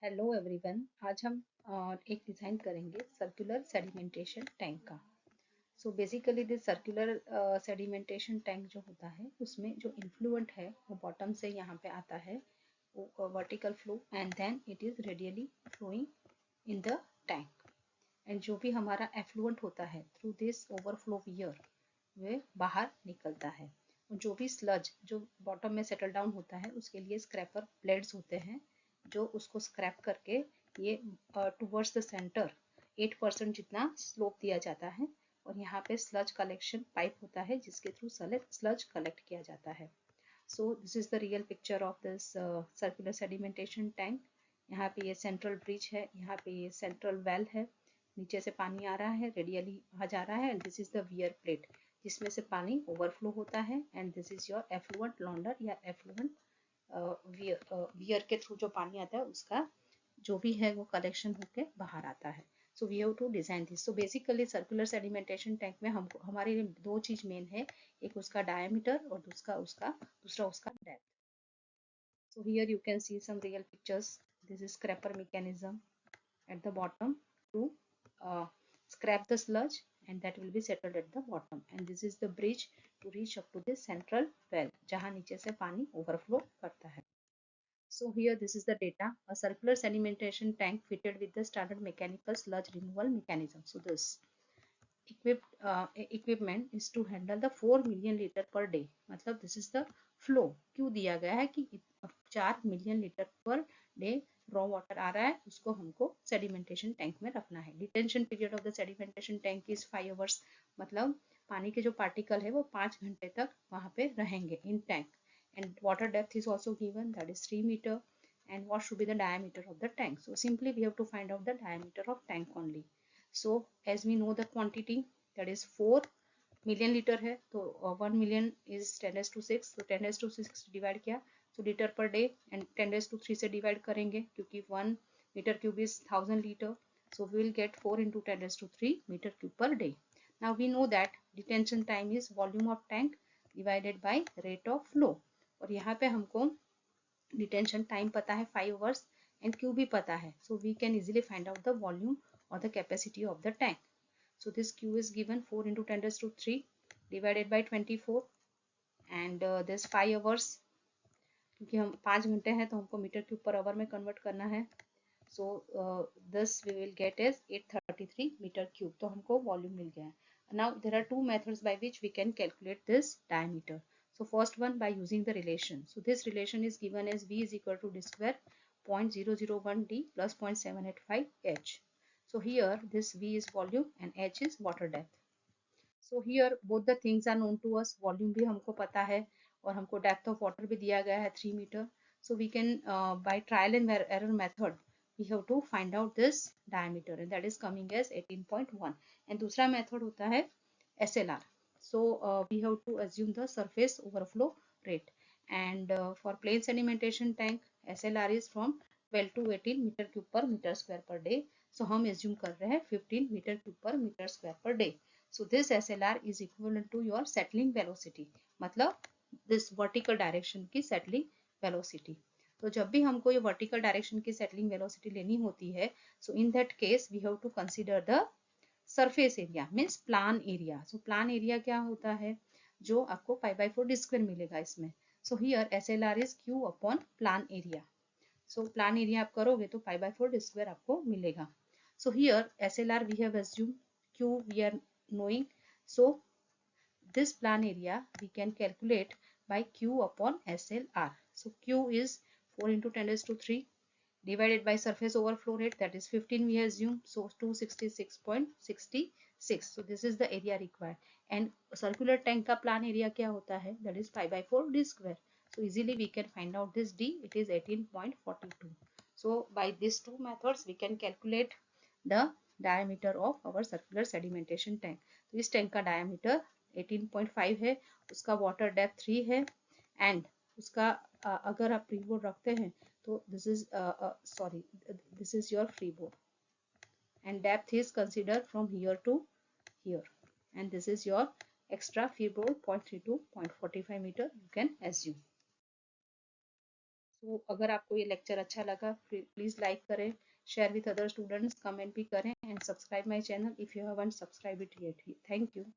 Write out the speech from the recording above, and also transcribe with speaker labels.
Speaker 1: Hello everyone. आज हम एक डिज़ाइन करेंगे सर्कुलर सेडिमेंटेशन टैंक का। So basically this circular sedimentation tank जो होता है उसमें जो इन्फ्लुएंट है वो बॉटम से यहाँ पे आता है, वो vertical flow and then it is radially flowing in the tank. And जो भी हमारा एफ्लुएंट होता है थ्रू दिस ओवरफ्लो वियर वे बाहर निकलता है। और जो भी स्लज जो बॉटम में सेटल डाउन होता है उसके लिए स्क्रैपर ब्लेड्स होते हैं जो उसको स्क्रैप करके ये टूवर्ड्स द सेंटर 8% जितना स्लोप दिया जाता है। और यहाँ पे स्लज कलेक्शन पाइप होता है जिसके थ्रू स्लज कलेक्ट किया जाता है। So this is the real picture of this circular sedimentation tank. यहाँ पे ये सेंट्रल ब्रिज है, यहाँ पे ये सेंट्रल वेल है, नीचे से पानी आ रहा है, रेडियली वहाँ जा रहा है। And this is the weir plate जिसमें से पानी ओवरफ्लो होता है। And this is your effluent launder या एफ्लुएंट वियर के थ्रू जो पानी आता है उसका जो भी है वो कलेक्शन होके बाहर आता है। So we have to design this. So basically circular sedimentation tank में हमको हमारे लिए दो चीज मेन है, एक उसका डायमीटर और दूसरा उसका depth. So here you can see some real pictures. This is scraper mechanism at the bottom to scrap the sludge, and that will be settled at the bottom. And this is the bridge to reach up to the central well जहाँ नीचे से पानी overflow करता है. So here this is the data. A circular sedimentation tank fitted with the standard mechanical sludge removal mechanism. So this equipment is to handle the 4 million liter per day. मतलब this is the flow. क्यों दिया गया है कि 4 million litre per day raw water आ रहा है, उसको हमको सेडिमेंटेशन टैंक में रखना है। Detention period of the sedimentation tank is 5 hours. मतलब पानी के जो पार्टिकल है वो 5 घंटे तक वहाँ पे रहेंगे in tank. And water depth is also given, that is 3 metre. and what should be the diameter of the tank? So simply we have to find out the diameter of tank only. So as we know the quantity, that is 4 million litre है तो 1 million is 10⁻⁶, तो 10⁻⁶ divide किया तो litre per day, and 10⁻³ से divide करेंगे क्योंकि 1 metre cube is 1000 litre. So we will get 4 into 10⁻³ metre cube per day. Now we know that detention time is volume of tank divided by rate of flow. और यहाँ पे हमको detention time पता है 5 hours and Q भी पता है, so we can easily find out the volume और the capacity of the tank. So this Q is given 4 into 10⁻³ divided by 24, and this 5 hours क्योंकि हम 5 घंटे हैं तो हमको मीटर क्यूब पर आवर में कन्वर्ट करना है। So this we will get is 833 metre cube, तो हमको वॉल्यूम मिल गया है। Now there are two methods by which we can calculate this diameter. So first one by using the relation. So this relation is given as V is equal to d square 0.001 d plus 0.785 h. So here this V is volume and h is water depth. So here both the things are known to us. Volume भी हमको पता है और हमको depth of water भी दिया गया है 3 meter. So we can by trial and error method we have to find out this diameter, and that is coming as 18.1. And दूसरा method होता है SLR. So we have to assume the surface overflow rate, and for plain sedimentation tank SLR is from 12 to 18 meter cube per meter square per day. So हम assume कर रहे हैं 15 meter cube per meter square per day. So this SLR is equivalent to your settling velocity, मतलब this vertical direction की settling velocity. तो जब भी हमको ये vertical direction की settling velocity लेनी होती है, so in that case we have to consider the surface area means plan area. So plan area क्या होता है, जो आपको π/4 d स्क्वायर मिलेगा इसमें। So here SLR is Q upon plan area. So plan area आप करोगे तो π/4 d स्क्वायर आपको मिलेगा। So here SLR we have assumed, Q we are knowing, so this plan area we can calculate by Q upon SLR. So Q is 4 into 10⁻³ divided by surface overflow rate, that is 15 we assume, so 266.66. So this is the area required, and circular tank का plan area क्या होता है, that is π/4 d square. So easily we can find out this d, it is 18.42. So by these two methods we can calculate the diameter of our circular sedimentation tank. तो इस tank का diameter 18.5 है, उसका water depth 3 है, and उसका अगर आप free board रखते हैं तो this is your free board, and depth is consider from here to here, and this is your extra free board 0.32 0.45 meter you can assume. तो अगर आपको ये लेक्चर अच्छा लगा प्लीज लाइक करें, share with other students, comment भी करें and subscribe my channel if you haven't subscribe it yet. Thank you.